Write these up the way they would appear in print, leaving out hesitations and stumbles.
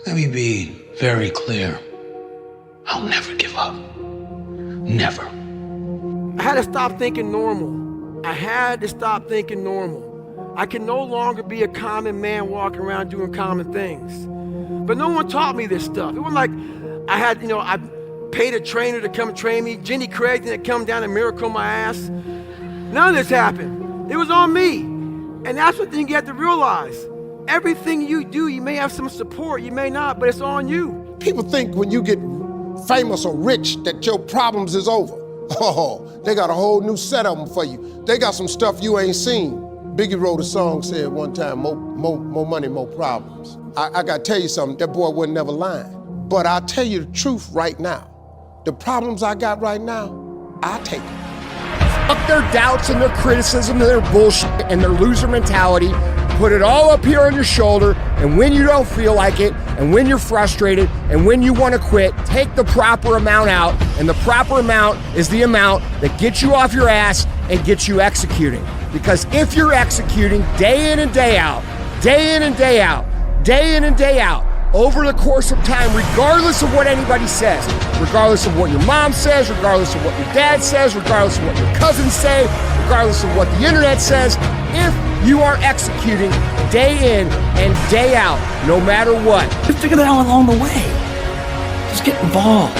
Let me be very clear. I'll never give up. Never. I had to stop thinking normal. I had to stop thinking normal. I can no longer be a common man walking around doing common things. But no one taught me this stuff. It wasn't like I had, I paid a trainer to come train me. Jenny Craig didn't come down and miracle my ass. None of this happened. It was on me. And that's what you have to realize. Everything you do, you may have some support, you may not, but it's on you. People think when you get famous or rich that your problems is over. Oh, they got a whole new set of them for you. They got some stuff you ain't seen. Biggie wrote a song, said one time, more money, more problems. I gotta tell you something, that boy wasn't never lying. But I'll tell you the truth right now. The problems I got right now, I take them. Fuck their doubts and their criticism and their bullshit and their loser mentality. Put it all up here on your shoulder, and when you don't feel like it, and when you're frustrated, and when you want to quit, take the proper amount out, and the proper amount is the amount that gets you off your ass and gets you executing. Because if you're executing day in and day out, day in and day out, day in and day out, over the course of time, regardless of what anybody says, regardless of what your mom says, regardless of what your dad says, regardless of what your cousins say, regardless of what the internet says, if you are executing day in and day out, no matter what. Just figure that out along the way. Just get involved.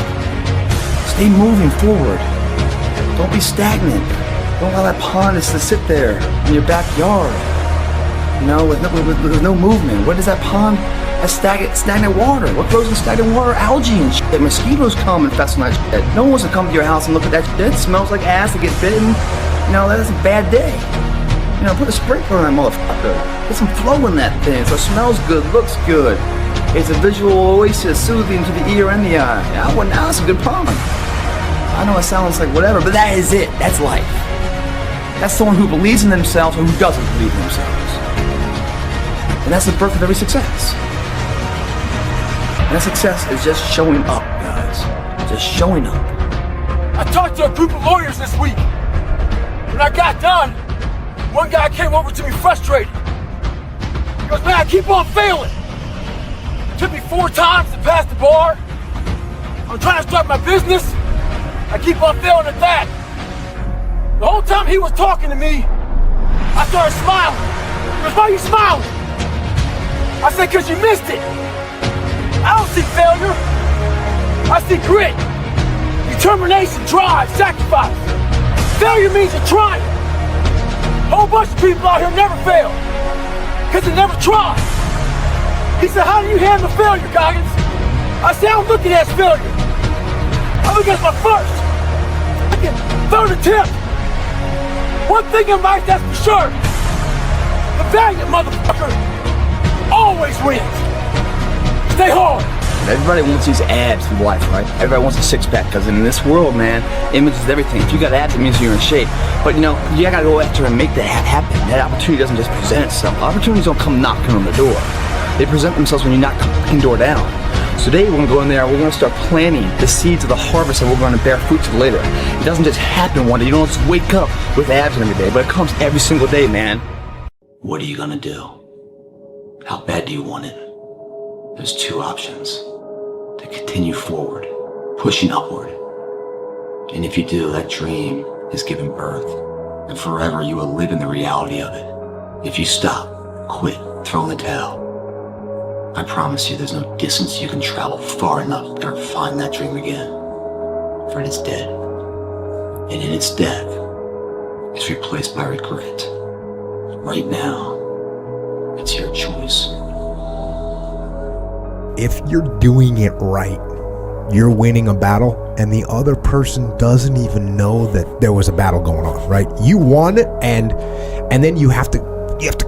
Stay moving forward. Don't be stagnant. Don't allow that pond just to sit there in your backyard, with no movement. What is that pond? That's stagnant water. What grows in stagnant water? Algae and shit. Mosquitoes come and infest on that shit. No one wants to come to your house and look at that shit. It smells like ass to get bitten. That's a bad day. Put a sprinkler on that motherfucker. Get some flow in that thing so it smells good, looks good. It's a visual oasis, soothing to the ear and the eye. Now that's a good pond. I know it sounds like whatever, but that is it. That's life. That's someone who believes in themselves or who doesn't believe in themselves. And that's the birth of every success. And that success is just showing up, guys. Just showing up. I talked to a group of lawyers this week. When I got done, one guy came over to me frustrated. He goes, man, I keep on failing. It took me 4 times to pass the bar. I'm trying to start my business. I keep on failing at that. The whole time he was talking to me, I started smiling. He goes, why are you smiling? I said, because you missed it. I don't see failure. I see grit, determination, drive, sacrifice. Failure means you're trying. A whole bunch of people out here never fail because they never try. He said, how do you handle failure, Goggins? I said, I don't look at it as failure. I look at it as my first, second, third attempt. One thing in life that's for sure. The valiant motherfucker always wins. Stay hard. Everybody wants these abs in life, right? Everybody wants a six-pack because in this world, man, image is everything. If you got abs, it means you're in shape. But you gotta go after and make that happen. That opportunity doesn't just present itself. Opportunities don't come knocking on the door. They present themselves when you knock the door down. So today we're gonna go in there, we're gonna start planting the seeds of the harvest that we're gonna bear fruits of later. It doesn't just happen one day. You don't just wake up with abs every day, but it comes every single day, man. What are you gonna do? How bad do you want it? There's 2 options. To continue forward, pushing upward. And if you do, that dream is given birth. And forever you will live in the reality of it. If you stop, quit, throw in the towel, I promise you there's no distance you can travel far enough to ever find that dream again. For it is dead. And in its death, it's replaced by regret. Right now, it's your choice. If you're doing it right, you're winning a battle and the other person doesn't even know that there was a battle going on, right? You won it and then you have to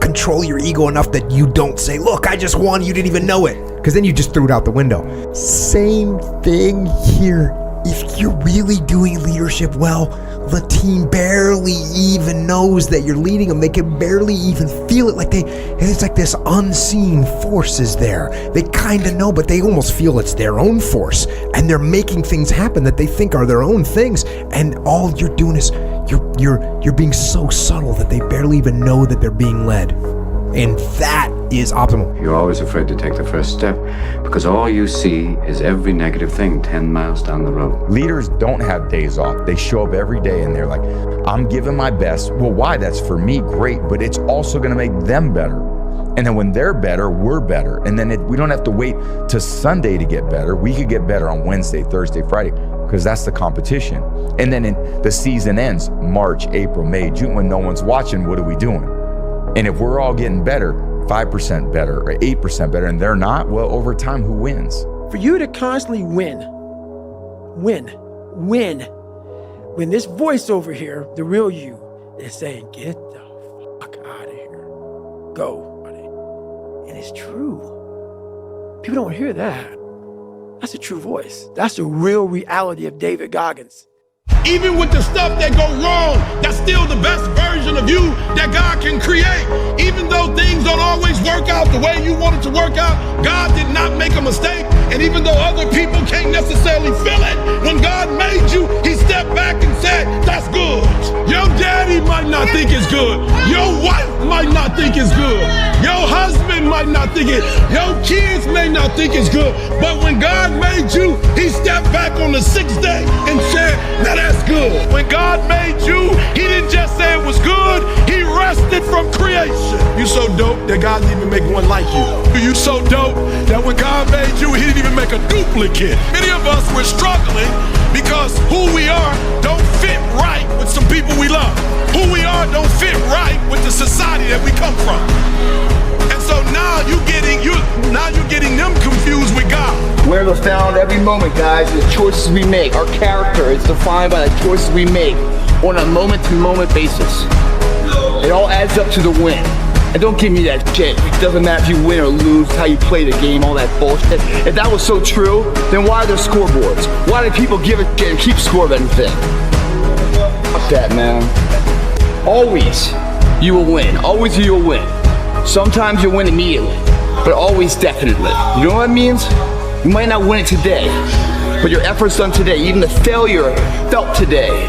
control your ego enough that you don't say, look, I just won, you didn't even know it. Because then you just threw it out the window. Same thing here. If you're really doing leadership well, the team barely even knows that you're leading them. They can barely even feel it. It's like this unseen force is there. They kind of know, but they almost feel it's their own force. And they're making things happen that they think are their own things. And all you're doing is you're being so subtle that they barely even know that they're being led. And that is optimal. You're always afraid to take the first step because all you see is every negative thing 10 miles down the road. Leaders don't have days off. They show up every day and they're like, I'm giving my best. Well, why? That's for me, great, but it's also gonna make them better. And then when they're better, we're better. And then we don't have to wait to Sunday to get better. We could get better on Wednesday, Thursday, Friday, because that's the competition. And then the season ends March, April, May, June. When no one's watching, what are we doing? And if we're all getting better, 5% better or 8% better, and they're not, well, over time, who wins? For you to constantly win, when this voice over here, the real you, is saying, get the fuck out of here. Go. And it's true. People don't hear that. That's a true voice. That's the real reality of David Goggins. Even with the stuff that go wrong, that's still the best version of you that God can create. Even though things don't always work out the way you want it to work out, God did not make a mistake. And even though other people can't necessarily feel it, when God made you, he stepped back and said, that's good. Your daddy might not think it's good. Your wife might not think it's good. Your husband might not think it. Your kids may not think it's good. But when God made you, he stepped back on the 6th day and said, now that's good. When God made you, he didn't just say it was good, he rested from creation. You so dope that God didn't even make one like you. You so dope that when God made you, he didn't even make a duplicate. Many of us, we're struggling because who we are don't fit right with some people we love. Who we are don't fit right with the society that we come from. And so now you're getting them confused with God. Where we're found every moment, guys, the choices we make. Our character is defined by the choices we make on a moment-to-moment basis. It all adds up to the win. And don't give me that shit. It doesn't matter if you win or lose, how you play the game, all that bullshit. If that was so true, then why are there scoreboards? Why do people give a shit and keep score of anything? Fuck that, man. Always you will win. Always you will win. Sometimes you'll win immediately, but always definitely. You know what that means? You might not win it today, but your efforts done today, even the failure felt today,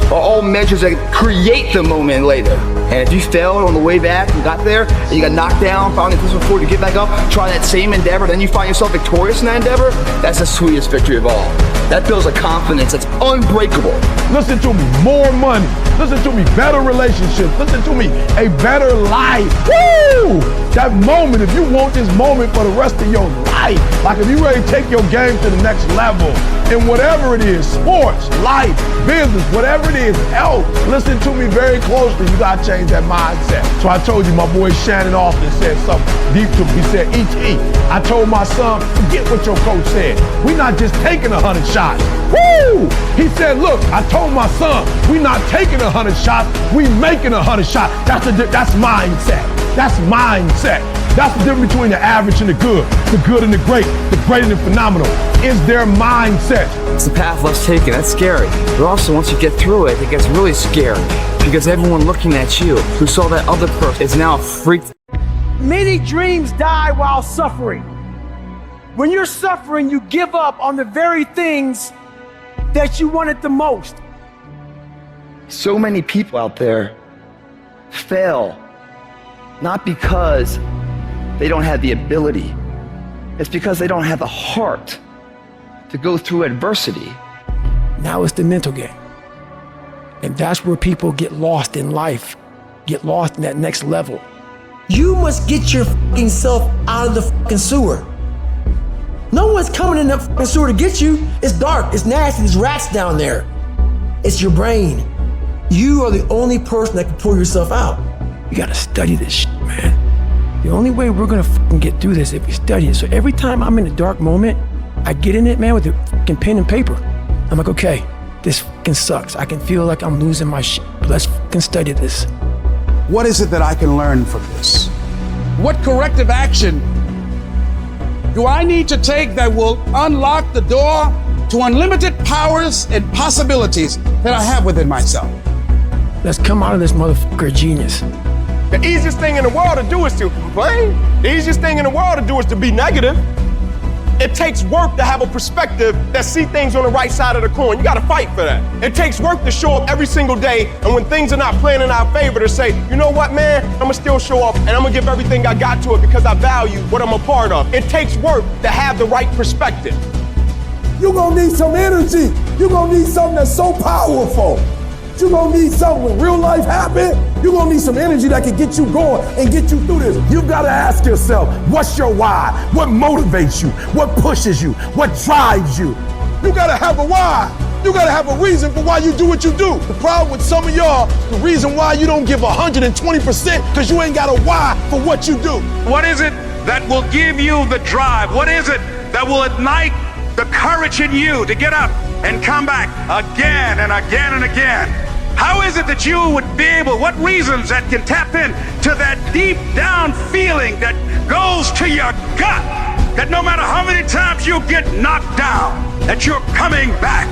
are all measures that create the moment later. And if you failed on the way back and got there, and you got knocked down, found it before to get back up, try that same endeavor, then you find yourself victorious in that endeavor, that's the sweetest victory of all. That builds a confidence that's unbreakable. Listen to me, more money. Listen to me, better relationships. Listen to me, a better life. Woo! That moment, if you want this moment for the rest of your life, like if you ready to take your game to the next level, in whatever it is, sports, life, business, whatever it is, health, listen to me very closely. You gotta change that mindset. So I told you, my boy Shannon Austin said something deep to me. He said, E.T., I told my son, forget what your coach said. We're not just taking 100 shots. Woo! He said, look, I told my son, we're not taking 100 shots, we making 100 shots. That's mindset. That's mindset. That's the difference between the average and the good and the great and the phenomenal. Is their mindset. It's the path less taken, that's scary. But also, once you get through it, it gets really scary. Because everyone looking at you, who saw that other person, is now freaked. Many dreams die while suffering. When you're suffering, you give up on the very things that you wanted the most. So many people out there fail, not because they don't have the ability. It's because they don't have the heart to go through adversity. Now it's the mental game. And that's where people get lost in life, get lost in that next level. You must get your fucking self out of the fucking sewer. No one's coming in that fucking sewer to get you. It's dark, it's nasty, there's rats down there. It's your brain. You are the only person that can pull yourself out. You gotta study this shit, man. The only way we're gonna fucking get through this is if we study it. So every time I'm in a dark moment, I get in it, man, with a fucking pen and paper. I'm like, okay, this fucking sucks. I can feel like I'm losing my shit, but let's fucking study this. What is it that I can learn from this? What corrective action do I need to take that will unlock the door to unlimited powers and possibilities that I have within myself? Let's come out of this motherfucker genius. The easiest thing in the world to do is to complain. The easiest thing in the world to do is to be negative. It takes work to have a perspective that see things on the right side of the coin. You gotta fight for that. It takes work to show up every single day, and when things are not playing in our favor, to say, you know what, man, I'm gonna still show up and I'm gonna give everything I got to it because I value what I'm a part of. It takes work to have the right perspective. You're gonna need some energy. You're gonna need something that's so powerful. You're gonna need something when real life happens. You're gonna need some energy that can get you going and get you through this. You've gotta ask yourself, what's your why? What motivates you? What pushes you? What drives you? You gotta have a why. You gotta have a reason for why you do what you do. The problem with some of y'all, the reason why you don't give 120% because you ain't got a why for what you do. What is it that will give you the drive? What is it that will ignite the courage in you to get up and come back again and again and again? How is it that you would be able, what reasons that can tap in to that deep down feeling that goes to your gut, that no matter how many times you get knocked down, that you're coming back?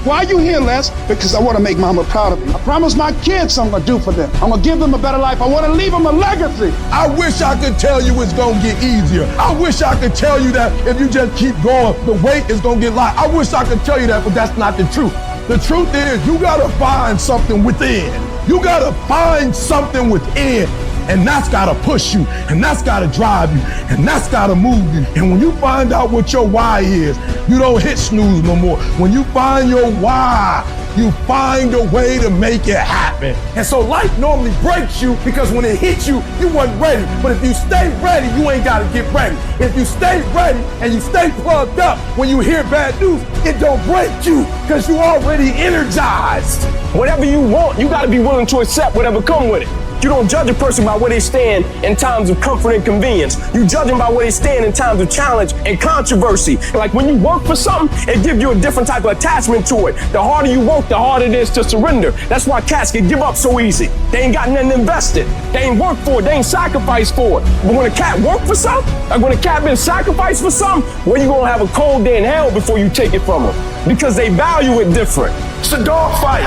Why are you here, Les? Because I want to make mama proud of me. I promise my kids something I'm going to do for them. I'm going to give them a better life. I want to leave them a legacy. I wish I could tell you it's gonna get easier. I wish I could tell you that if you just keep going, the weight is gonna get light. I wish I could tell you that, but that's not the truth. The truth is, you gotta find something within. You gotta find something within, and that's gotta push you, and that's gotta drive you, and that's gotta move you. And when you find out what your why is, you don't hit snooze no more. When you find your why, you find a way to make it happen. And so life normally breaks you because when it hits you, you wasn't ready. But if you stay ready, you ain't gotta get ready. If you stay ready and you stay plugged up, when you hear bad news, it don't break you because you already energized. Whatever you want, you gotta be willing to accept whatever come with it. You don't judge a person by where they stand in times of comfort and convenience. You judge them by where they stand in times of challenge and controversy. Like when you work for something, it gives you a different type of attachment to it. The harder you work, the harder it is to surrender. That's why cats can give up so easy. They ain't got nothing invested. They ain't worked for it. They ain't sacrificed for it. But when a cat worked for something, like when a cat been sacrificed for something, well, you gonna have a cold day in hell before you take it from them because they value it different. It's a dog fight.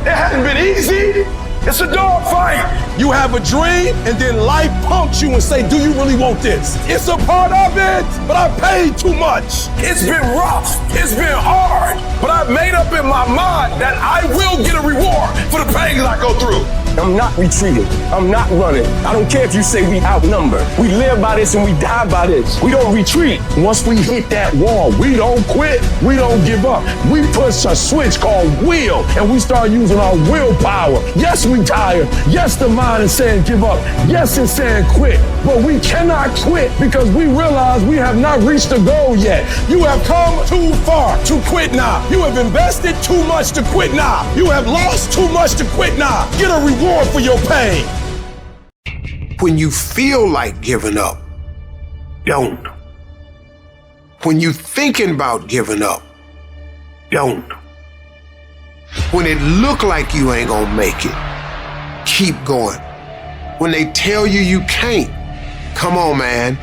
It hasn't been easy. It's a dog fight. You have a dream and then life punks you and say, do you really want this? It's a part of it, but I paid too much. It's been rough. It's been hard, but I've made up in my mind that I will get a reward for the pain I go through. I'm not retreating. I'm not running. I don't care if you say we outnumbered. We live by this and we die by this. We don't retreat. Once we hit that wall, we don't quit. We don't give up. We push a switch called will, and we start using our willpower. Yes, we tired. Yes, the mind is saying give up. Yes, it's saying quit. But we cannot quit because we realize we have not reached the goal yet. You have come too far to quit now. You have invested too much to quit now. You have lost too much to quit now. Get a reward for your pain. When you feel like giving up, don't. When you're thinking about giving up, don't. When it look like you ain't gonna make it, keep going. When they tell you you can't, come on, man,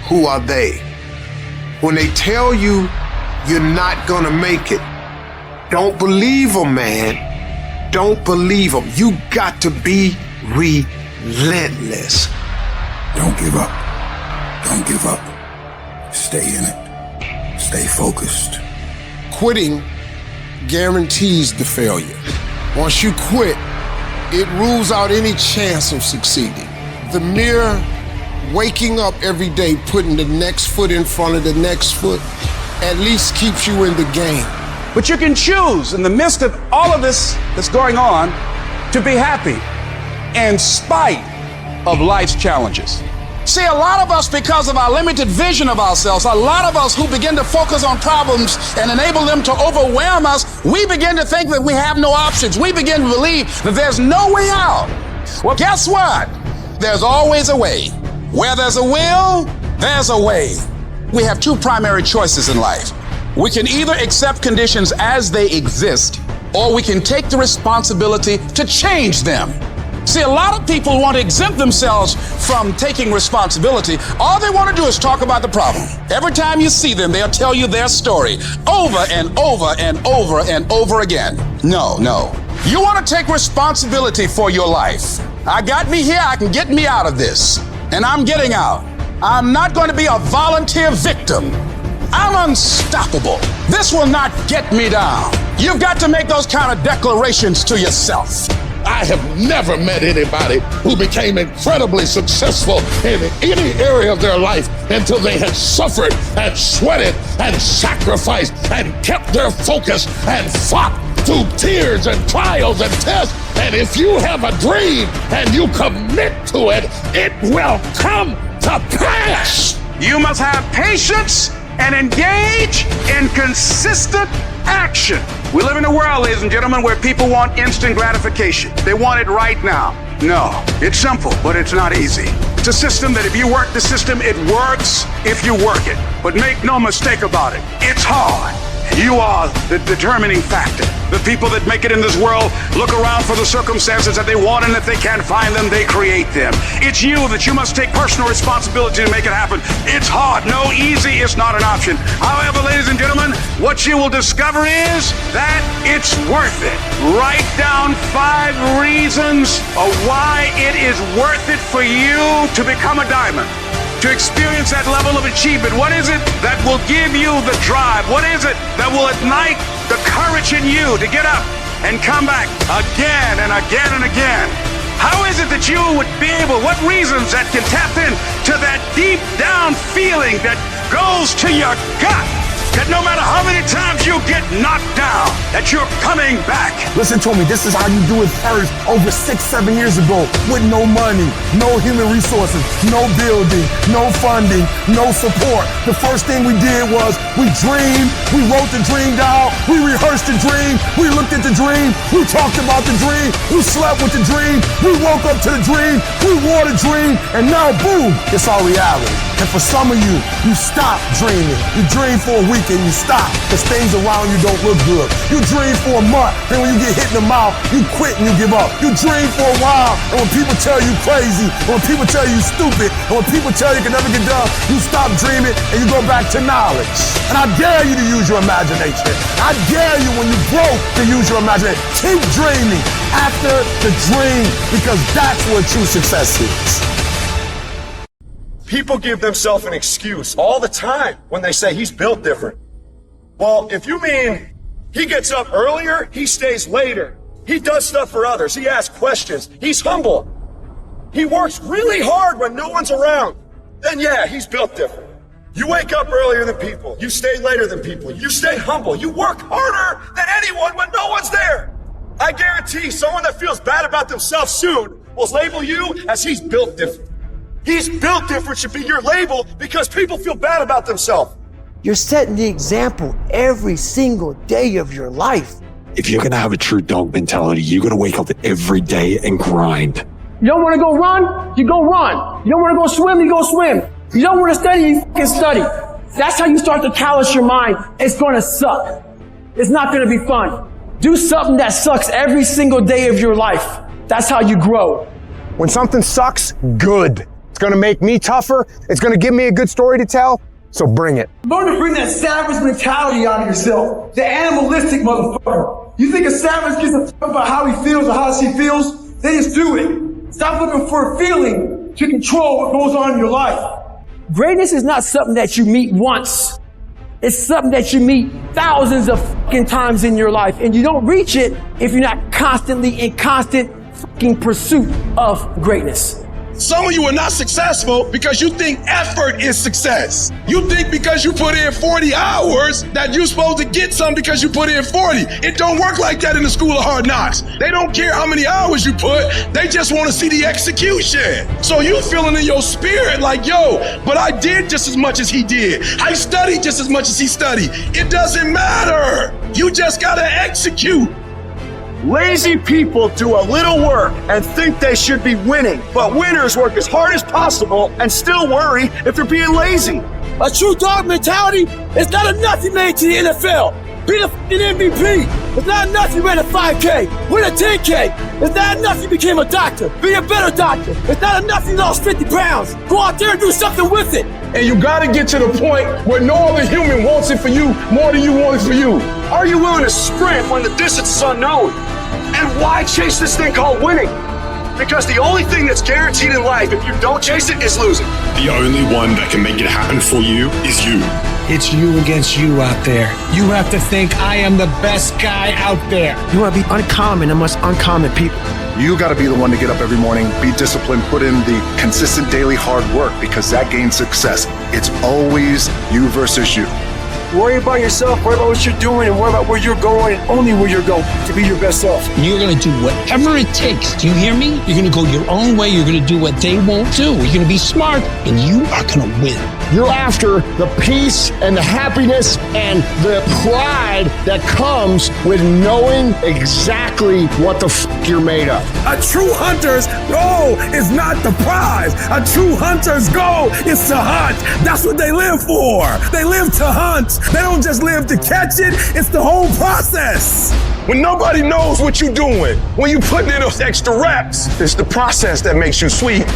who are they? When they tell you you're not gonna make it, don't believe them, man. Don't believe them. You got to be relentless. Don't give up. Don't give up. Stay in it. Stay focused. Quitting guarantees the failure. Once you quit, it rules out any chance of succeeding. The mere waking up every day, putting the next foot in front of the next foot, at least keeps you in the game. But you can choose in the midst of all of this that's going on to be happy in spite of life's challenges. See, a lot of us, because of our limited vision of ourselves, a lot of us who begin to focus on problems and enable them to overwhelm us, we begin to think that we have no options. We begin to believe that there's no way out. Well, guess what? There's always a way. Where there's a will, there's a way. We have two primary choices in life. We can either accept conditions as they exist, or we can take the responsibility to change them. See, a lot of people want to exempt themselves from taking responsibility. All they want to do is talk about the problem. Every time you see them, they'll tell you their story over and over and over and over again. No. You want to take responsibility for your life. I got me here, I can get me out of this. And I'm getting out. I'm not going to be a volunteer victim. I'm unstoppable. This will not get me down. You've got to make those kind of declarations to yourself. I have never met anybody who became incredibly successful in any area of their life until they had suffered and sweated and sacrificed and kept their focus and fought through tears and trials and tests. And if you have a dream and you commit to it, it will come to pass. You must have patience and engage in consistent action. We live in a world, ladies and gentlemen, where people want instant gratification. They want it right now. No, it's simple, but it's not easy. It's a system that if you work the system, it works if you work it. But make no mistake about it, it's hard. You are the determining factor. The people that make it in this world look around for the circumstances that they want, and if they can't find them, they create them. It's you that you must take personal responsibility to make it happen. It's hard. No, easy is not an option. However, ladies and gentlemen, what you will discover is that it's worth it. Write down 5 reasons of why it is worth it for you to become a diamond. To experience that level of achievement. What is it that will give you the drive? What is it that will ignite the courage in you to get up and come back again and again and again? How is it that you would be able, what reasons that can tap into that deep down feeling that goes to your gut? That no matter how many times you get knocked down, that you're coming back. Listen to me, this is how you do it first over 6-7 years ago with no money, no human resources, no building, no funding, no support. The first thing we did was we dreamed, we wrote the dream down, we rehearsed the dream, we looked at the dream, we talked about the dream, we slept with the dream, we woke up to the dream, we wore the dream, and now boom, it's our reality. And for some of you, you stop dreaming. You dream for a week and you stop because things around you don't look good. You dream for a month, then when you get hit in the mouth, you quit and you give up. You dream for a while, and when people tell you crazy, and when people tell you stupid, and when people tell you can never get done, you stop dreaming and you go back to knowledge. And I dare you to use your imagination. I dare you when you broke to use your imagination. Keep dreaming after the dream because that's where true success is. People give themselves an excuse all the time when they say he's built different. Well, if you mean he gets up earlier, he stays later, he does stuff for others, he asks questions, he's humble, he works really hard when no one's around, then yeah, he's built different. You wake up earlier than people, you stay later than people, you stay humble, you work harder than anyone when no one's there. I guarantee someone that feels bad about themselves soon will label you as he's built different. He's built different should be your label because people feel bad about themselves. You're setting the example every single day of your life. If you're gonna have a true dog mentality, you're gonna wake up every day and grind. You don't want to go run? You go run. You don't want to go swim? You go swim. You don't want to study? You fucking study. That's how you start to callous your mind. It's going to suck. It's not going to be fun. Do something that sucks every single day of your life. That's how you grow. When something sucks, good. It's gonna make me tougher. It's gonna give me a good story to tell. So bring it. Learn to bring that savage mentality out of yourself. The animalistic motherfucker. You think a savage gives a fuck about how he feels or how she feels? They just do it. Stop looking for a feeling to control what goes on in your life. Greatness is not something that you meet once. It's something that you meet thousands of fucking times in your life. And you don't reach it if you're not constantly in constant fucking pursuit of greatness. Some of you are not successful because you think effort is success. You think because you put in 40 hours that you're supposed to get some because you put in 40. It don't work like that in the school of hard knocks. They don't care how many hours you put. They just want to see the execution. So you feeling in your spirit like, yo, but I did just as much as he did. I studied just as much as he studied. It doesn't matter. You just got to execute. Lazy people do a little work and think they should be winning, but winners work as hard as possible and still worry if they're being lazy. A true dog mentality is not enough you made to the NFL. Be the fucking MVP. It's not enough you ran a 5K. Win a 10K. It's not enough you became a doctor. Be a better doctor. It's not enough you lost 50 pounds. Go out there and do something with it. And you gotta get to the point where no other human wants it for you more than you want it for you. Are you willing to sprint when the distance is unknown? And why chase this thing called winning? Because the only thing that's guaranteed in life, if you don't chase it, is losing. The only one that can make it happen for you is you. It's you against you out there. You have to think I am the best guy out there. You want to be uncommon amongst uncommon people. You got to be the one to get up every morning, be disciplined, put in the consistent daily hard work, because that gains success. It's always you versus you. Worry about yourself, worry about what you're doing, and worry about where you're going, and only where you're going to be your best self. You're going to do whatever it takes. Do you hear me? You're going to go your own way. You're going to do what they won't do. You're going to be smart, and you are going to win. You're after the peace and the happiness and the pride that comes with knowing exactly what the you're made of. A true hunter's goal is not the prize. A true hunter's goal is to hunt. That's what they live for. They live to hunt. They don't just live to catch it. It's the whole process. When nobody knows what you're doing, when you put in those extra reps, it's the process that makes you sweet.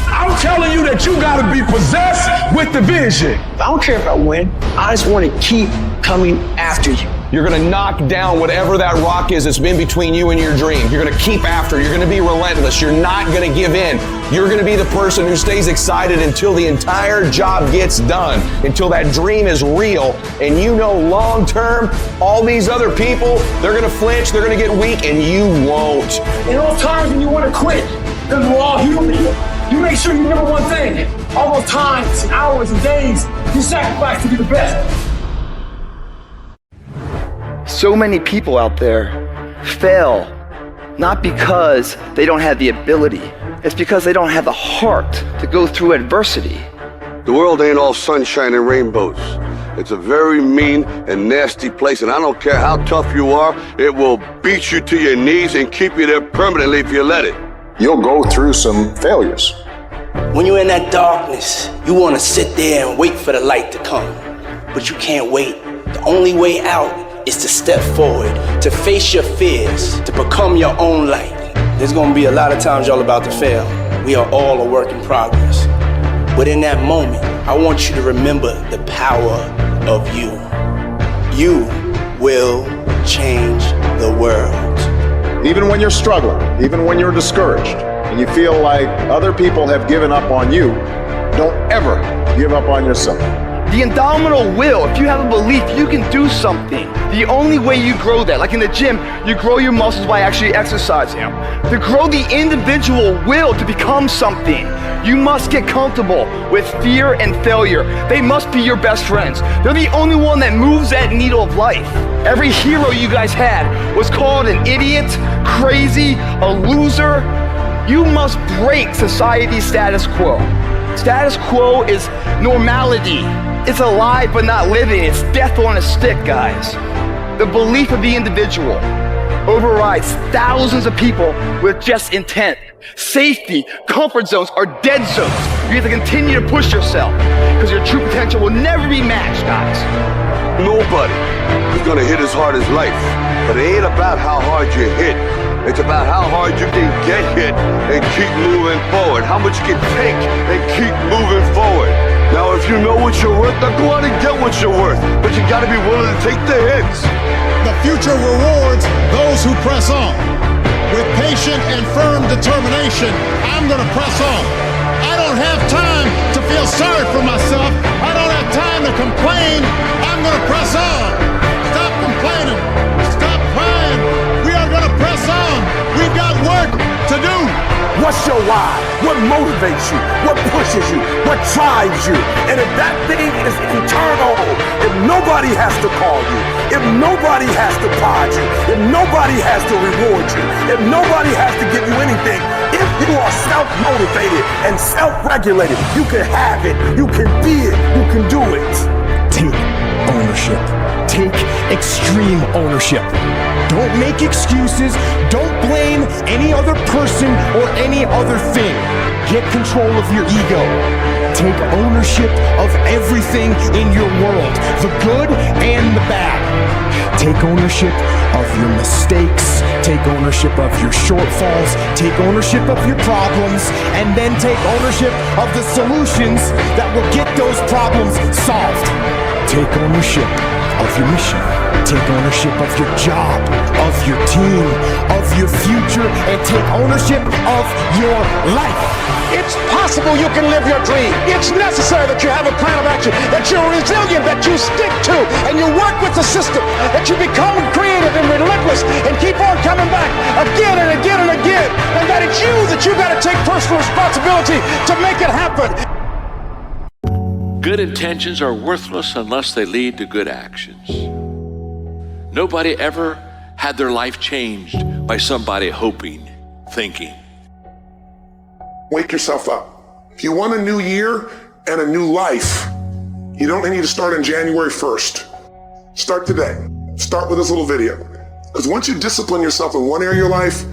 I'm telling you that you gotta be possessed with the vision. I don't care if I win. I just want to keep coming after you. You're gonna knock down whatever that rock is that's been between you and your dream. You're gonna keep after. You're gonna be relentless. You're not gonna give in. You're gonna be the person who stays excited until the entire job gets done, until that dream is real. And you know long term, all these other people, they're gonna flinch, they're gonna get weak, and you won't. In all times when you want to quit, because we're all human, you make sure you remember one thing. All those times and hours and days you sacrifice to be the best. So many people out there fail, not because they don't have the ability. It's because they don't have the heart to go through adversity. The world ain't all sunshine and rainbows. It's a very mean and nasty place, and I don't care how tough you are, it will beat you to your knees and keep you there permanently if you let it. You'll go through some failures. When you're in that darkness, you want to sit there and wait for the light to come. But you can't wait. The only way out is to step forward, to face your fears, to become your own light. There's going to be a lot of times y'all about to fail. We are all a work in progress. But in that moment, I want you to remember the power of you. You will change the world. Even when you're struggling, even when you're discouraged, and you feel like other people have given up on you, don't ever give up on yourself. The indomitable will, if you have a belief you can do something, the only way you grow that, like in the gym, you grow your muscles by actually exercising them. To grow the individual will to become something, you must get comfortable with fear and failure. They must be your best friends. They're the only one that moves that needle of life. Every hero you guys had was called an idiot, crazy, a loser. You must break society's status quo. Status quo is normality. It's alive but not living. It's death on a stick, guys. The belief of the individual overrides thousands of people with just intent. Safety, comfort zones are dead zones. You have to continue to push yourself because your true potential will never be matched, guys. Nobody is gonna hit as hard as life, but it ain't about how hard you hit. It's about how hard you can get hit and keep moving forward. How much you can take and keep moving forward. Now, if you know what you're worth, then go out and get what you're worth. But you gotta be willing to take the hits. The future rewards those who press on. With patient and firm determination, I'm gonna press on. I don't have time to feel sorry for myself. I don't have time to complain. I'm gonna press on. Stop complaining. Stop crying. We are gonna press on. We've got work to do. What's your why? What motivates you? What pushes you? What drives you? And if that thing is internal, if nobody has to call you, if nobody has to prod you, if nobody has to reward you, if nobody has to give you anything, if you are self-motivated and self-regulated, you can have it, you can be it, you can do it. Take ownership. Take extreme ownership. Don't make excuses. Don't blame any other person or any other thing. Get control of your ego. Take ownership of everything in your world, the good and the bad. Take ownership of your mistakes. Take ownership of your shortfalls. Take ownership of your problems. And then take ownership of the solutions that will get those problems solved. Take ownership of your mission. Take ownership of your job, of your team, of your future, and take ownership of your life. It's possible you can live your dream. It's necessary that you have a plan of action, that you're resilient, that you stick to, and you work with the system, that you become creative and relentless and keep on coming back again and again and again, and that it's you got to take personal responsibility to make it happen. Good intentions are worthless unless they lead to good actions. Nobody ever had their life changed by somebody hoping, thinking. Wake yourself up. If you want a new year and a new life, you don't need to start on January 1st. Start today. Start with this little video. Because once you discipline yourself in one area of your life,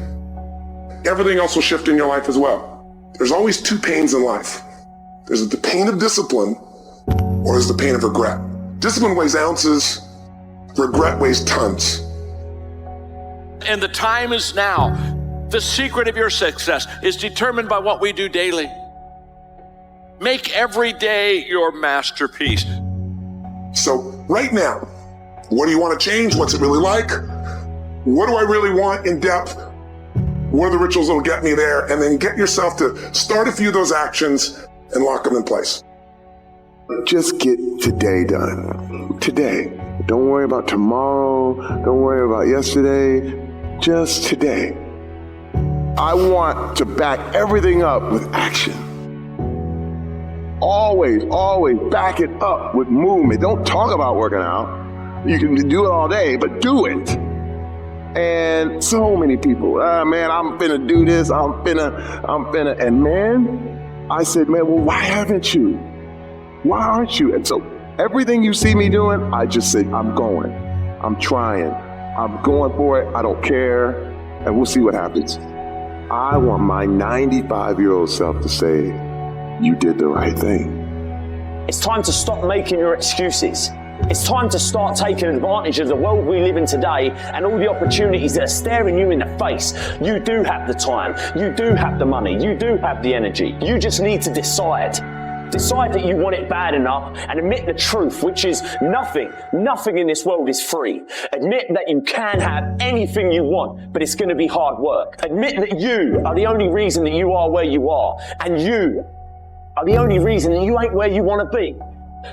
everything else will shift in your life as well. There's always two pains in life. There's the pain of discipline, or there's the pain of regret. Discipline weighs ounces, regret weighs tons. And the time is now. The secret of your success is determined by what we do daily. Make every day your masterpiece. So right now, what do you want to change? What's it really like? What do I really want in depth? What are the rituals that will get me there? And then get yourself to start a few of those actions and lock them in place. Just get today done. Today. Don't worry about tomorrow. Don't worry about yesterday. Just today. I want to back everything up with action. Always, always back it up with movement. Don't talk about working out. You can do it all day, but do it. And so many people, man, I'm finna do this, I'm finna, and man, I said, man, well, why haven't you? Why aren't you? And so everything you see me doing, I just say, I'm going, I'm trying, I'm going for it, I don't care, and we'll see what happens. I want my 95-year-old self to say, you did the right thing. It's time to stop making your excuses. It's time to start taking advantage of the world we live in today and all the opportunities that are staring you in the face. You do have the time, you do have the money, you do have the energy. You just need to decide. Decide that you want it bad enough and admit the truth, which is nothing in this world is free. Admit that you can have anything you want, but it's going to be hard work. Admit that you are the only reason that you are where you are, and you are the only reason that you ain't where you want to be.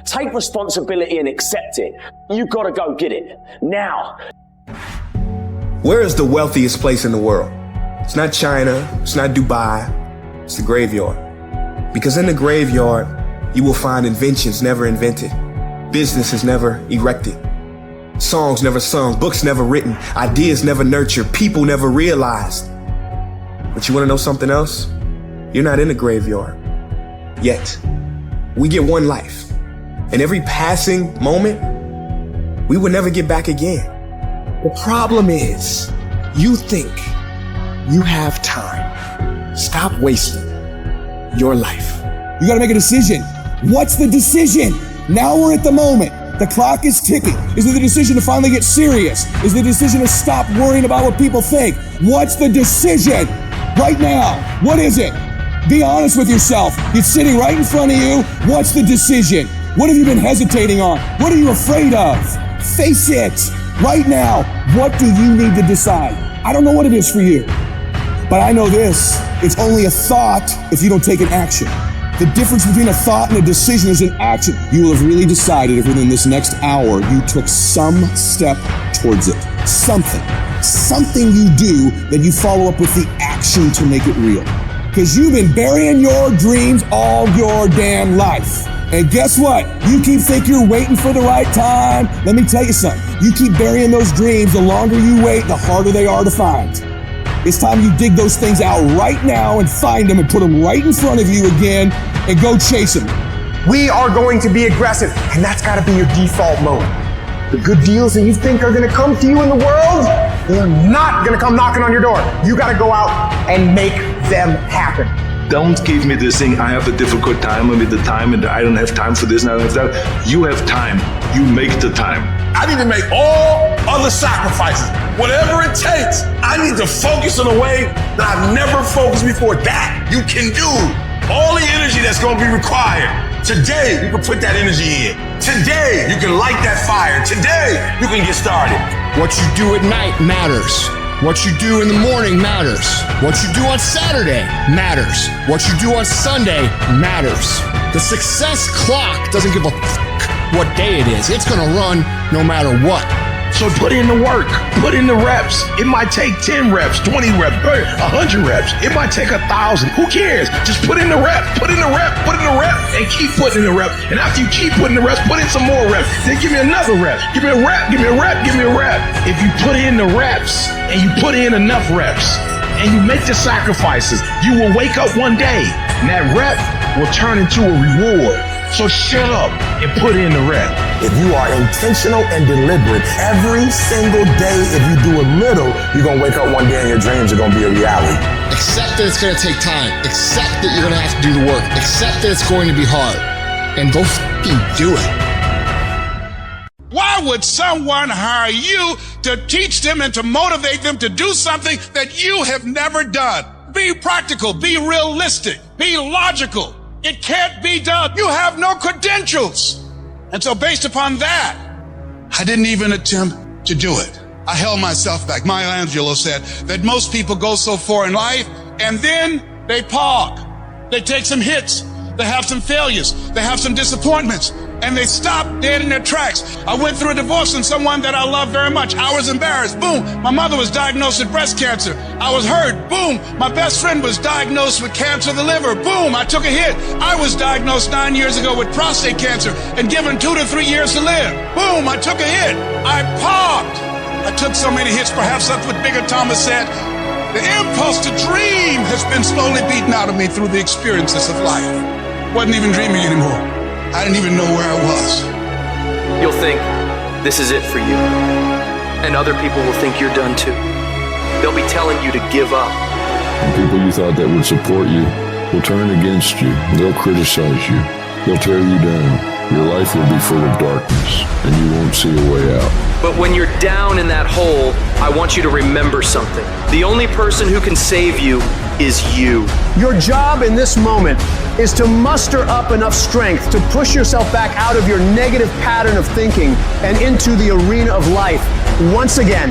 Take responsibility and accept it. You got to go get it now. Where is the wealthiest place in the world? It's not China, it's not Dubai, it's the graveyard. Because in the graveyard, you will find inventions never invented, businesses never erected, songs never sung, books never written, ideas never nurtured, people never realized. But you want to know something else? You're not in the graveyard yet. We get one life, and every passing moment, we will never get back again. The problem is, you think you have time. Stop wasting your life. You gotta make a decision. What's the decision? Now we're at the moment. The clock is ticking. Is it the decision to finally get serious? Is it the decision to stop worrying about what people think? What's the decision? Right now, what is it? Be honest with yourself. It's sitting right in front of you. What's the decision? What have you been hesitating on? What are you afraid of? Face it. Right now, what do you need to decide? I don't know what it is for you, but I know this. It's only a thought if you don't take an action. The difference between a thought and a decision is an action. You will have really decided if within this next hour you took some step towards it. Something you do that you follow up with the action to make it real. Because you've been burying your dreams all your damn life. And guess what? You keep thinking you're waiting for the right time. Let me tell you something. You keep burying those dreams, the longer you wait, the harder they are to find. It's time you dig those things out right now and find them and put them right in front of you again and go chase them. We are going to be aggressive, and that's got to be your default mode. The good deals that you think are going to come to you in the world, they're not going to come knocking on your door. You got to go out and make them happen. Don't give me this thing, I have a difficult time with the time and I don't have time for this and I don't have that. You have time. You make the time. I need to make all other sacrifices, whatever it takes. I need to focus in a way that I've never focused before. That you can do. All the energy that's going to be required Today, you can put that energy in. Today, you can light that fire. Today, you can get started. What you do at night matters. What you do in the morning matters. What you do on Saturday matters. What you do on Sunday matters. The success clock doesn't give a what day it is. It's gonna run no matter what. So put in the work, put in the reps. It might take 10 reps, 20 reps, 100 reps. It might take 1,000. Who cares? Just put in the rep, put in the rep, put in the rep, and keep putting in the rep. And after you keep putting the reps, put in some more reps. Then give me another rep. Give me a rep, give me a rep, give me a rep. If you put in the reps and you put in enough reps and you make the sacrifices, you will wake up one day and that rep will turn into a reward. So shut up and put in the rep. If you are intentional and deliberate every single day, if you do a little, you're going to wake up one day and your dreams are going to be a reality. Accept that it's going to take time. Accept that you're going to have to do the work. Accept that it's going to be hard. And go f***ing do it. Why would someone hire you to teach them and to motivate them to do something that you have never done? Be practical, be realistic, be logical. It can't be done. You have no credentials. And so based upon that, I didn't even attempt to do it. I held myself back. Maya Angelou said that most people go so far in life and then they park. They take some hits. They have some failures. They have some disappointments. And they stop dead in their tracks. I went through a divorce from someone that I love very much. I was embarrassed. Boom. My mother was diagnosed with breast cancer. I was hurt. Boom. My best friend was diagnosed with cancer of the liver. Boom. I took a hit. I was diagnosed 9 years ago with prostate cancer and given 2 to 3 years to live. Boom. I took a hit. I parked. I took so many hits. Perhaps that's what Bigger Thomas said. The impulse to dream has been slowly beaten out of me through the experiences of life. Wasn't even dreaming anymore. I didn't even know where I was. You'll think this is it for you. And other people will think you're done too. They'll be telling you to give up. And people you thought that would support you will turn against you. They'll criticize you. They'll tear you down. Your life will be full of darkness, and you won't see a way out. But when you're down in that hole, I want you to remember something. The only person who can save you is you. Your job in this moment is to muster up enough strength to push yourself back out of your negative pattern of thinking and into the arena of life once again.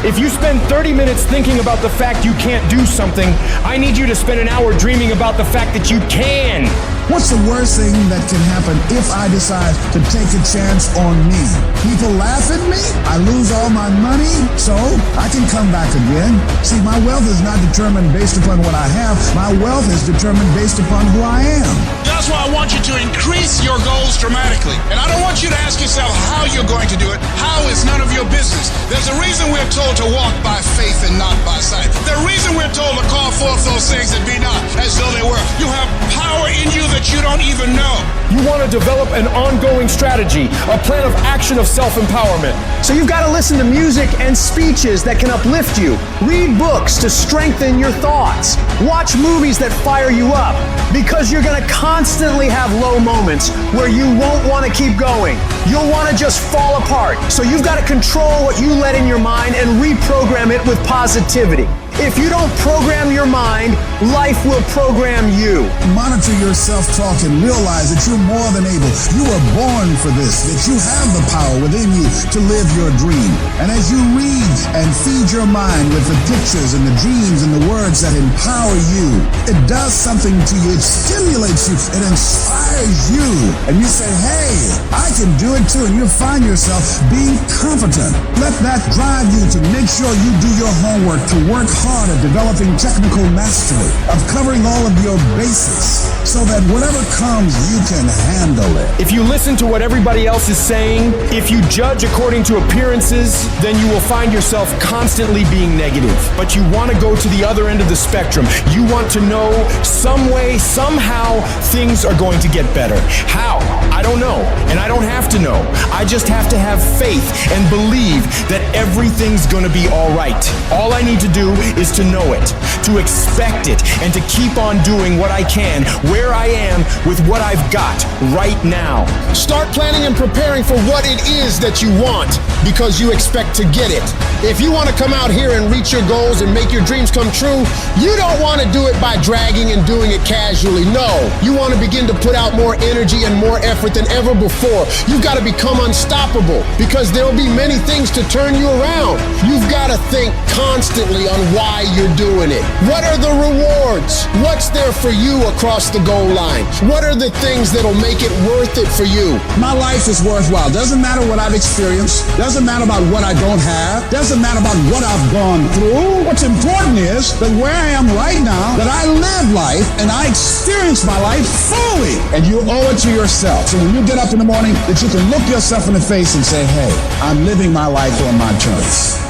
If you spend 30 minutes thinking about the fact you can't do something, I need you to spend an hour dreaming about the fact that you can. What's the worst thing that can happen if I decide to take a chance on me? People laugh at me, I lose all my money, so I can come back again. See, my wealth is not determined based upon what I have. My wealth is determined based upon who I am. That's why I want you to increase your goals dramatically. And I don't want you to ask yourself how you're going to do it. How is none of your business. There's a reason we're told to walk by faith and not by sight. The reason we're told to call forth those things that be not as though they were. You have power in you that you don't even know. You want to develop an ongoing strategy, a plan of action of self-empowerment. So you've got to listen to music and speeches that can uplift you. Read books to strengthen your thoughts. Watch movies that fire you up, because you're going to constantly have low moments where you won't want to keep going. You'll want to just fall apart. So you've got to control what you let in your mind and reprogram it with positivity. If you don't program your mind, life will program you. Monitor your self-talk and realize that you're more than able. You were born for this, that you have the power within you to live your dream. And as you read and feed your mind with the pictures and the dreams and the words that empower you, it does something to you. It stimulates you. It inspires you. And you say, hey, I can do it too. And you'll find yourself being competent. Let that drive you to make sure you do your homework, to work hard at developing technical mastery, of covering all of your bases, so that whatever comes, you can handle it. If you listen to what everybody else is saying, if you judge according to appearances, then you will find yourself constantly being negative. But you want to go to the other end of the spectrum. You want to know some way, somehow, things are going to get better. How? I don't know, and I don't have to know. I just have to have faith and believe that everything's going to be all right. All I need to do is to know it, to expect it, and to keep on doing what I can, where I am, with what I've got right now. Start planning and preparing for what it is that you want, because you expect to get it. If you want to come out here and reach your goals and make your dreams come true, you don't want to do it by dragging and doing it casually. No, you want to begin to put out more energy and more effort than ever before. You've got to become unstoppable, because there'll be many things to turn you around. You've got to think constantly on why you're doing it. What are the rewards? What's there for you across the goal line? What are the things that'll make it worth it for you? My life is worthwhile. Doesn't matter what I've experienced. Doesn't matter about what I don't have. Doesn't matter about what I've gone through. What's important is that where I am right now, that I live life and I experience my life fully. And you owe it to yourself. So when you get up in the morning, that you can look yourself in the face and say, hey, I'm living my life on my terms.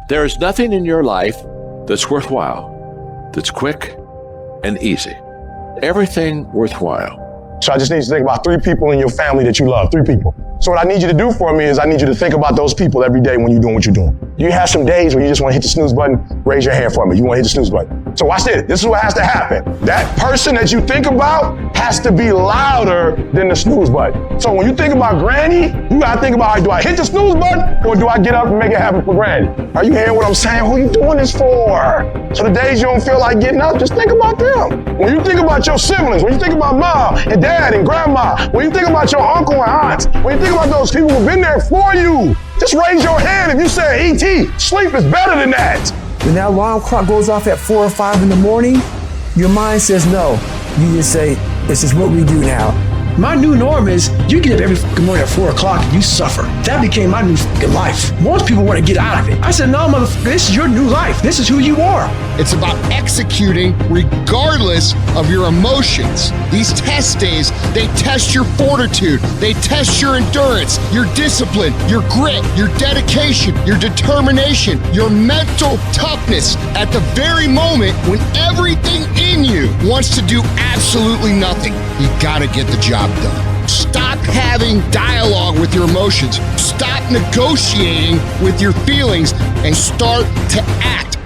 There is nothing in your life that's worthwhile, that's quick and easy. Everything worthwhile. So I just need you to think about 3 people in your family that you love, 3 people. So what I need you to do for me is I need you to think about those people every day when you're doing what you're doing. You have some days where you just want to hit the snooze button, raise your hand for me. You want to hit the snooze button. So watch this. This is what has to happen. That person that you think about has to be louder than the snooze button. So when you think about Granny, you got to think about, do I hit the snooze button or do I get up and make it happen for Granny? Are you hearing what I'm saying? Who are you doing this for? So the days you don't feel like getting up, just think about them. When you think about your siblings, when you think about mom and dad and grandma, when you think about your uncle and aunts, when you think about those people who've been there for you, just raise your hand if you say, E.T., sleep is better than that. When that alarm clock goes off at 4 or 5 in the morning, your mind says no. You just say, this is what we do now. My new norm is you get up every fucking morning at 4 o'clock and you suffer. That became my new fucking life. Most people want to get out of it. I said, no, motherfucker, this is your new life. This is who you are. It's about executing regardless of your emotions. These test days, they test your fortitude. They test your endurance, your discipline, your grit, your dedication, your determination, your mental toughness at the very moment when everything in you wants to do absolutely nothing. You gotta get the job done. Stop having dialogue with your emotions. Stop negotiating with your feelings and start to act.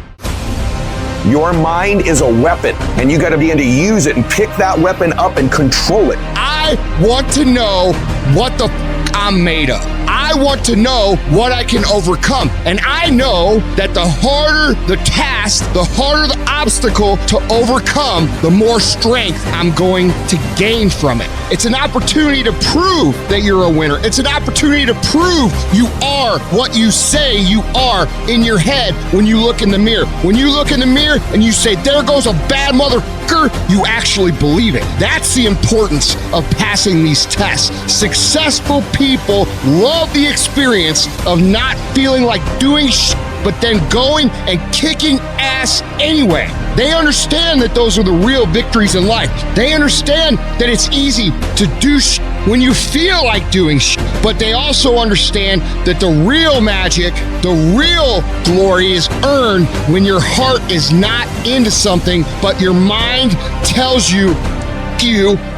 Your mind is a weapon, and you got to begin to use it and pick that weapon up and control it. I want to know what the I'm made of. I want to know what I can overcome. And I know that the harder the task, the harder the obstacle to overcome, the more strength I'm going to gain from it. It's an opportunity to prove that you're a winner. It's an opportunity to prove you are what you say you are in your head when you look in the mirror. When you look in the mirror and you say, there goes a bad motherfucker, you actually believe it. That's the importance of passing these tests. Successful people love the experience of not feeling like doing shit, but then going and kicking ass anyway. They understand that those are the real victories in life. They understand that it's easy to do shit when you feel like doing shit, but they also understand that the real magic, the real glory is earned when your heart is not into something, but your mind tells you,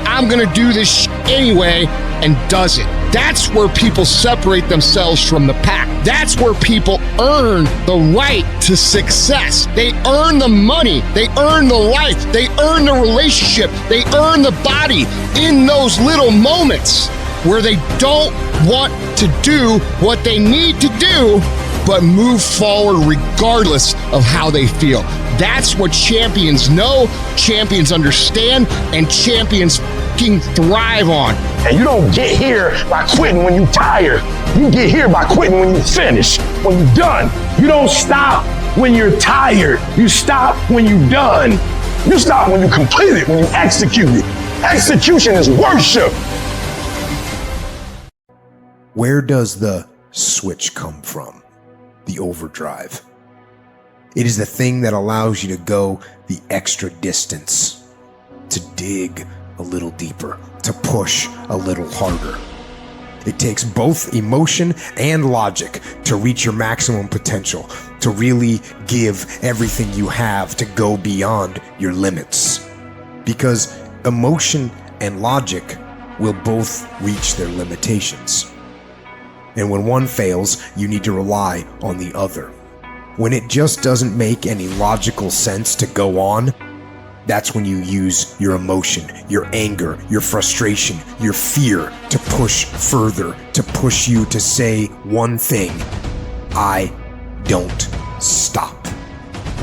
I'm gonna do this shit anyway, and does it. That's where people separate themselves from the pack. That's where people earn the right to success. They earn the money. They earn the life. They earn the relationship. They earn the body in those little moments where they don't want to do what they need to do, but move forward regardless of how they feel. That's what champions know, champions understand, and champions fucking thrive on. And you don't get here by quitting when you're tired. You get here by quitting when you finish, when you're done. You don't stop when you're tired. You stop when you're done. You stop when you complete it, when you execute it. Execution is worship. Where does the switch come from? The overdrive. It is the thing that allows you to go the extra distance, to dig a little deeper, to push a little harder. It takes both emotion and logic to reach your maximum potential, to really give everything you have, to go beyond your limits. Because emotion and logic will both reach their limitations. And when one fails, you need to rely on the other. When it just doesn't make any logical sense to go on, that's when you use your emotion, your anger, your frustration, your fear to push further, to push you to say one thing: I don't stop.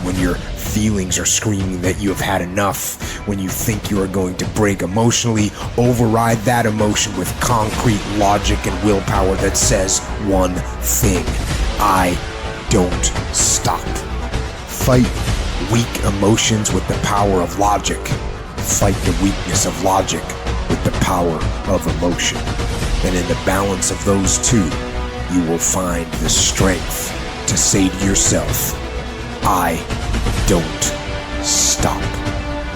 When your feelings are screaming that you have had enough, when you think you are going to break emotionally, override that emotion with concrete logic and willpower that says one thing: I don't stop. Fight weak emotions with the power of logic. Fight the weakness of logic with the power of emotion. And in the balance of those two, you will find the strength to say to yourself, I don't stop.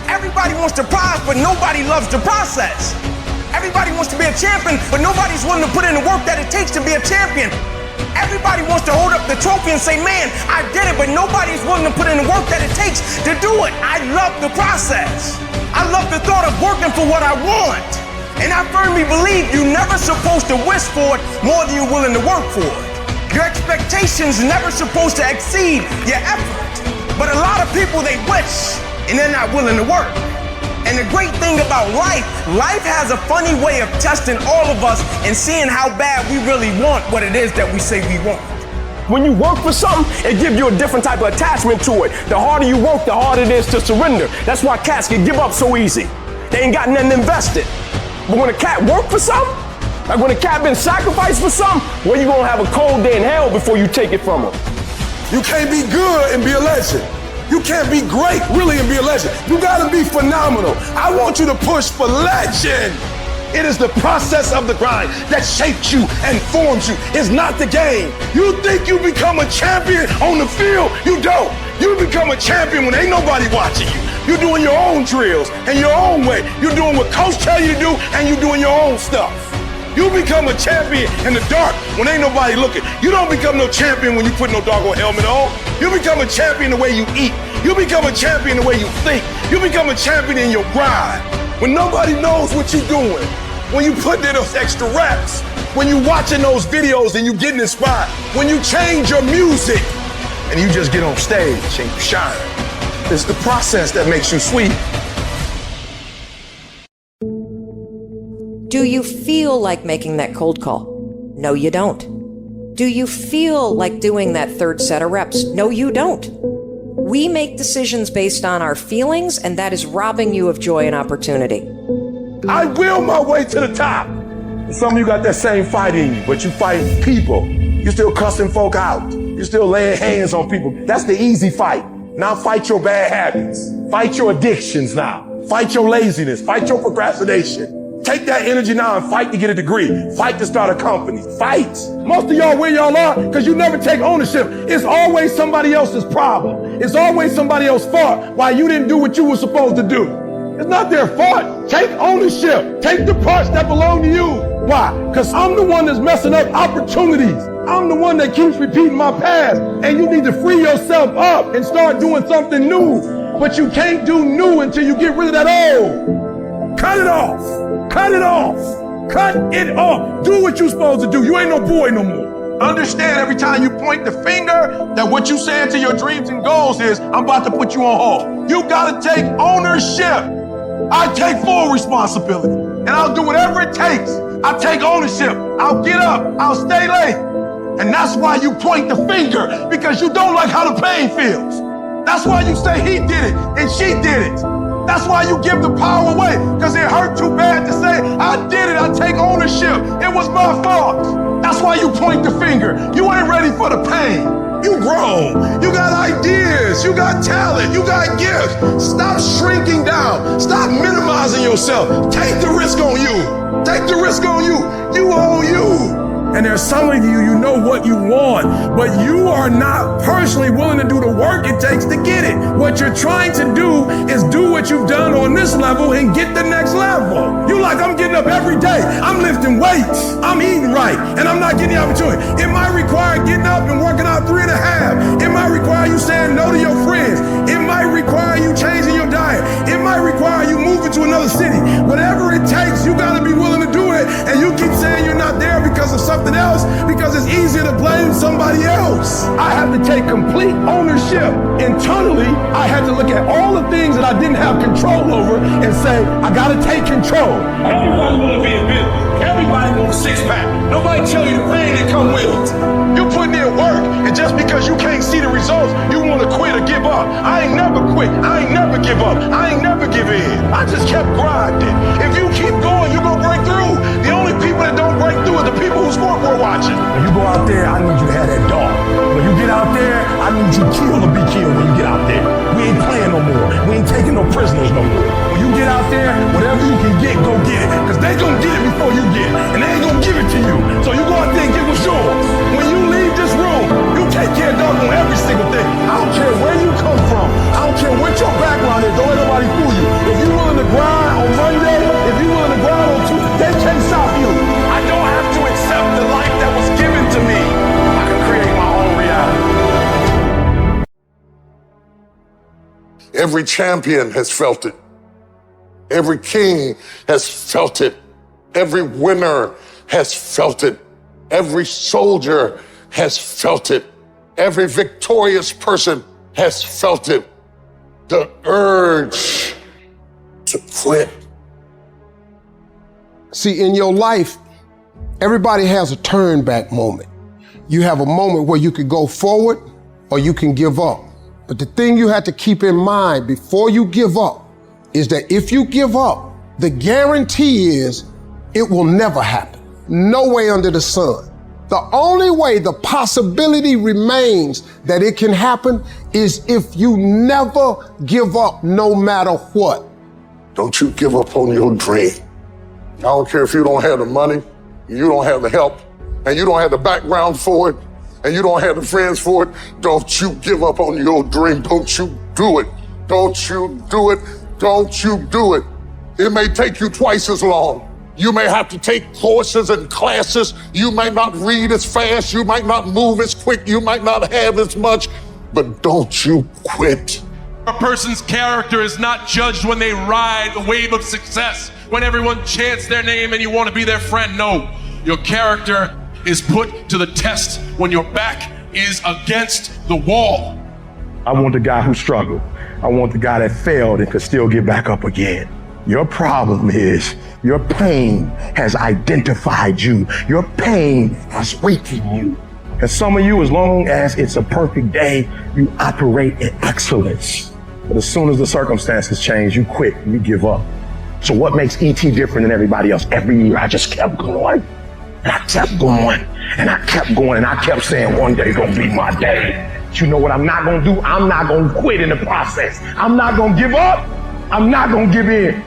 Everybody wants to prize, but nobody loves the process. Everybody wants to be a champion, but nobody's willing to put in the work that it takes to be a champion. Everybody wants to hold up the trophy and say, man, I did it, but nobody's willing to put in the work that it takes to do it. I love the process. I love the thought of working for what I want. And I firmly believe you're never supposed to wish for it more than you're willing to work for it. Your expectations never supposed to exceed your effort. But a lot of people, they wish, and they're not willing to work. And the great thing about life has a funny way of testing all of us and seeing how bad we really want what it is that we say we want. When you work for something, it gives you a different type of attachment to it. The harder you work, the harder it is to surrender. That's why cats can give up so easy. They ain't got nothing invested. But when a cat work for something, like when a cat been sacrificed for something, well, you gonna have a cold day in hell before you take it from them. You can't be good and be a legend. You can't be great, really, and be a legend. You gotta be phenomenal. I want you to push for legend. It is the process of the grind that shapes you and forms you. It's not the game. You think you become a champion on the field? You don't. You become a champion when ain't nobody watching you. You're doing your own drills and your own way. You're doing what coach tell you to do, and you're doing your own stuff. You become a champion in the dark when ain't nobody looking. You don't become no champion when you put no doggone helmet on. You become a champion the way you eat. You become a champion the way you think. You become a champion in your grind. When nobody knows what you're doing. When you put in those extra reps. When you watching those videos and you getting inspired. When you change your music and you just get on stage and you shine. It's the process that makes you sweet. Do you feel like making that cold call? No, you don't. Do you feel like doing that third set of reps? No, you don't. We make decisions based on our feelings, and that is robbing you of joy and opportunity. I will my way to the top. Some of you got that same fight in you, but you fight people. You're still cussing folk out. You're still laying hands on people. That's the easy fight. Now fight your bad habits. Fight your addictions now. Fight your laziness. Fight your procrastination. Take that energy now and fight to get a degree. Fight to start a company. Fight. Most of y'all where y'all are because you never take ownership. It's always somebody else's problem. It's always somebody else's fault why you didn't do what you were supposed to do. It's not their fault. Take ownership. Take the parts that belong to you. Why? Because I'm the one that's messing up opportunities. I'm the one that keeps repeating my past. And you need to free yourself up and start doing something new. But you can't do new until you get rid of that old. Cut it off. Cut it off. Cut it off. Do what you're supposed to do. You ain't no boy no more. Understand every time you point the finger that what you said to your dreams and goals is, I'm about to put you on hold. You gotta take ownership. I take full responsibility and I'll do whatever it takes. I'll take ownership. I'll get up. I'll stay late. And that's why you point the finger, because you don't like how the pain feels. That's why you say he did it and she did it. That's why you give the power away, because it hurt too bad to say, I did it, I take ownership. It was my fault. That's why you point the finger. You ain't ready for the pain. You grown. You got ideas. You got talent. You got gifts. Stop shrinking down. Stop minimizing yourself. Take the risk on you. Take the risk on you. You own you. And there's some of you, you know what you want, but you are not personally willing to do the work it takes to get it. What you're trying to do is do what you've done on this level and get the next level. You like, I'm getting up every day. I'm lifting weights. I'm eating right, and I'm not getting the opportunity. It might require getting up and working out 3.5. It might require you saying no to your friends. It might require you changing your diet. It might require you moving to another city. Whatever it takes, you gotta be willing to do it. And you keep saying you're not there because of something else, because it's easier to blame somebody else. I have to take complete ownership. Internally, I had to look at all the things that I didn't have control over and say, I gotta take control. Everybody wanna be a business. Everybody wants a six-pack. Nobody tell you the pain that come with it. You putting in work, and just because you can't see the results, you wanna quit or give up. I ain't never quit. I ain't never give up. I ain't never give in. I just kept grinding. If you keep going, you gonna break through. The only people that don't break through are the people who scoreboard watching. When you go out there, I need you to have that dog. When you get out there, I need you to kill or be killed when you get out there. We ain't playing no more. We ain't taking no prisoners no more. When you get out there, whatever you can get, go get it. Because they gonna get it before you get it. And they ain't gonna give it to you. So you go out there and get what's yours. When you leave this room, you take care of dog on every single thing. I don't care where you come from. I don't care what your background is. Don't let nobody fool you. If you're willing to grind on Monday, if you're willing to grind on Tuesday, they can't stop you. I don't have to accept the life that was given to me. I can create my own reality. Every champion has felt it. Every king has felt it. Every winner has felt it. Every soldier has felt it. Every victorious person has felt it. The urge to quit. See, in your life, everybody has a turn back moment. You have a moment where you could go forward or you can give up. But the thing you have to keep in mind before you give up is that if you give up, the guarantee is it will never happen. No way under the sun. The only way the possibility remains that it can happen is if you never give up no matter what. Don't you give up on your dream. I don't care if you don't have the money, you don't have the help, and you don't have the background for it, and you don't have the friends for it. Don't you give up on your dream. Don't you do it. Don't you do it. Don't you do it. It may take you twice as long. You may have to take courses and classes. You might not read as fast. You might not move as quick. You might not have as much, but don't you quit. A person's character is not judged when they ride the wave of success, when everyone chants their name and you want to be their friend. No, your character is put to the test when your back is against the wall. I want the guy who struggled. I want the guy that failed and could still get back up again. Your problem is your pain has identified you. Your pain has weakened you. And some of you, as long as it's a perfect day, you operate in excellence. But as soon as the circumstances change, you quit and you give up. So what makes ET different than everybody else? Every year I just kept going. And I kept going. And I kept going. And I kept saying one day gonna be my day. But you know what I'm not gonna do? I'm not gonna quit in the process. I'm not gonna give up. I'm not gonna give in.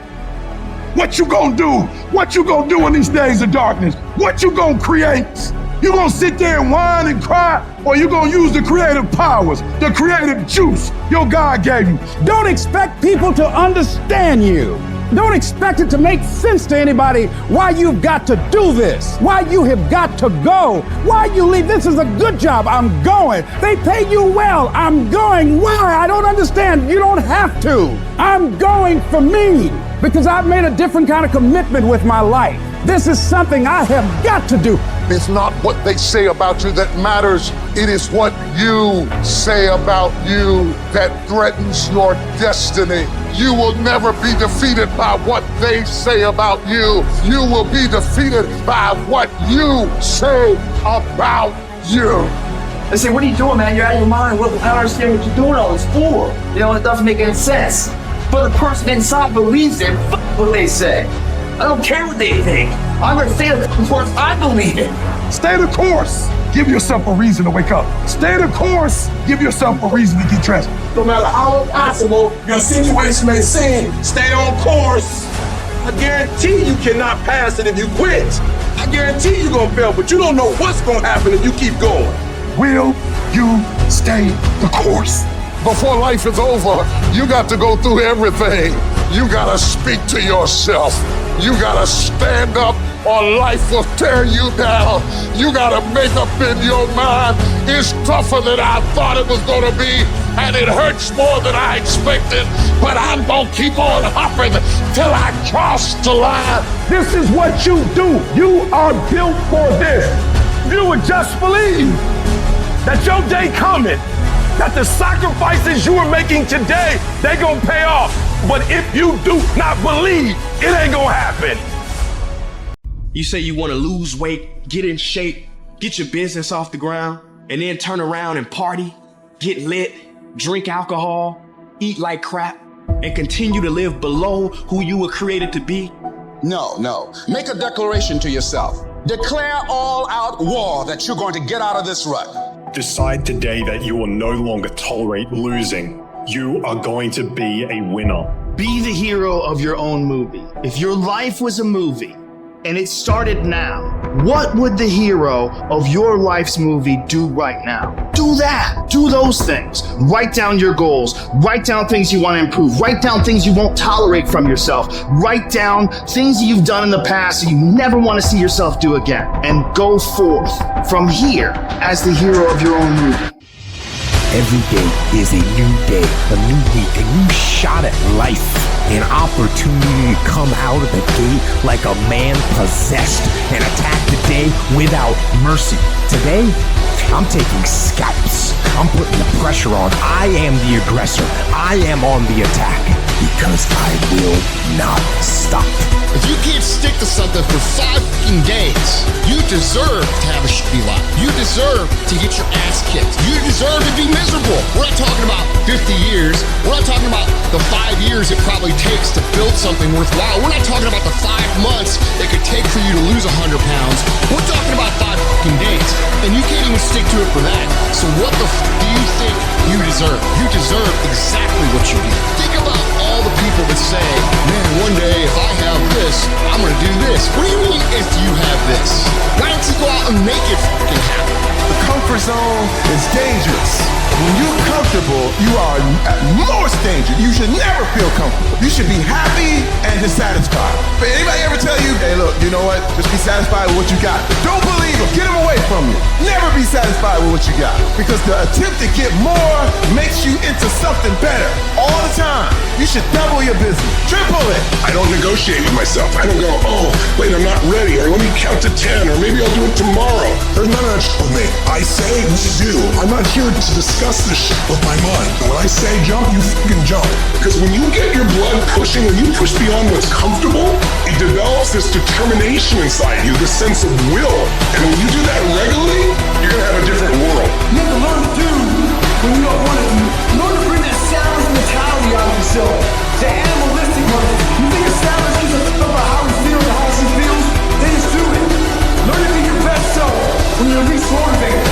What you gonna do? What you gonna do in these days of darkness? What you gonna create? You gonna sit there and whine and cry, or you gonna use the creative powers, the creative juice your God gave you? Don't expect people to understand you. Don't expect it to make sense to anybody why you've got to do this, why you have got to go, why you leave. This is a good job. I'm going. They pay you well. I'm going. Why? I don't understand. You don't have to. I'm going for me because I've made a different kind of commitment with my life. This is something I have got to do. It's not what they say about you that matters. It is what you say about you that threatens your destiny. You will never be defeated by what they say about you. You will be defeated by what you say about you. They say, what are you doing, man? You're out of your mind. I don't understand what you're doing all this for. You know, it doesn't make any sense. But the person inside believes it. F what they say. I don't care what they think. I'm going to stay the course I believe in. Stay the course. Give yourself a reason to wake up. Stay the course. Give yourself a reason to get dressed. No matter how impossible your situation may seem, stay on course. I guarantee you cannot pass it if you quit. I guarantee you're gonna fail, but you don't know what's gonna happen if you keep going. Will you stay the course? Before life is over, you got to go through everything. You gotta speak to yourself. You gotta stand up or life will tear you down. You gotta make up in your mind. It's tougher than I thought it was gonna be, and it hurts more than I expected, but I'm gonna keep on hopping till I cross the line. This is what you do. You are built for this. You would just believe. that your day coming, that the sacrifices you are making today, they gonna pay off. But if you do not believe, it ain't gonna happen. You say you want to lose weight, get in shape, get your business off the ground, and then turn around and party, get lit, drink alcohol, eat like crap, and continue to live below who you were created to be? No. Make a declaration to yourself. Declare all out war that you're going to get out of this rut. Decide today that you will no longer tolerate losing. You are going to be a winner. Be the hero of your own movie. If your life was a movie and it started now, what would the hero of your life's movie do right now? Do that. Do those things. Write down your goals. Write down things you want to improve. Write down things you won't tolerate from yourself. Write down things you've done in the past that you never want to see yourself do again. And go forth from here as the hero of your own movie. Every day is a new day, a new week, a new shot at life, an opportunity to come out of the gate like a man possessed and attack the day without mercy. Today, I'm taking scalps. I'm putting the pressure on. I am the aggressor. I am on the attack because I will not stop. If you can't stick to something for 5 fucking days, you deserve to have a shitty life. You deserve to get your ass kicked. You deserve to be miserable. We're not talking about 50 years. We're not talking about the 5 years it probably takes to build something worthwhile. We're not talking about the 5 months it could take for you to lose 100 pounds. We're talking about 5 fucking days. And you can't even stick to it for that. So what the do you think you deserve? You deserve exactly what you get. Think about all the people that say, man, one day if I have this, I'm gonna do this. What do you mean if you have this? Why don't you go out and make it fucking happen? The comfort zone is dangerous. When you're comfortable, you are at most danger. You should never feel comfortable. You should be happy and dissatisfied. But anybody ever tell you, hey, look, you know what? Just be satisfied with what you got. Don't believe them. Get them away from you. Never be satisfied with what you got. Because the attempt to get more makes you into something better all the time. You should double your business. Triple it. I don't negotiate with myself. I don't go, oh, wait, I'm not ready, or let me count to 10, or maybe I'll do it tomorrow. There's none of that shit with me. I say, we do. I'm not here to discuss this shit with my mind. When I say jump, you fucking jump. Because when you get your blood pushing, when you push beyond what's comfortable, it develops this determination inside you, this sense of will. And when you do that regularly, you're gonna have a different world. You have to learn to do when you don't want to do. Learn to bring that savage mentality out of yourself. The animalistic one. You think a savage gives a fuck about how he feels and how she feels? Then just do it. Learn to be your best self when you're least motivated.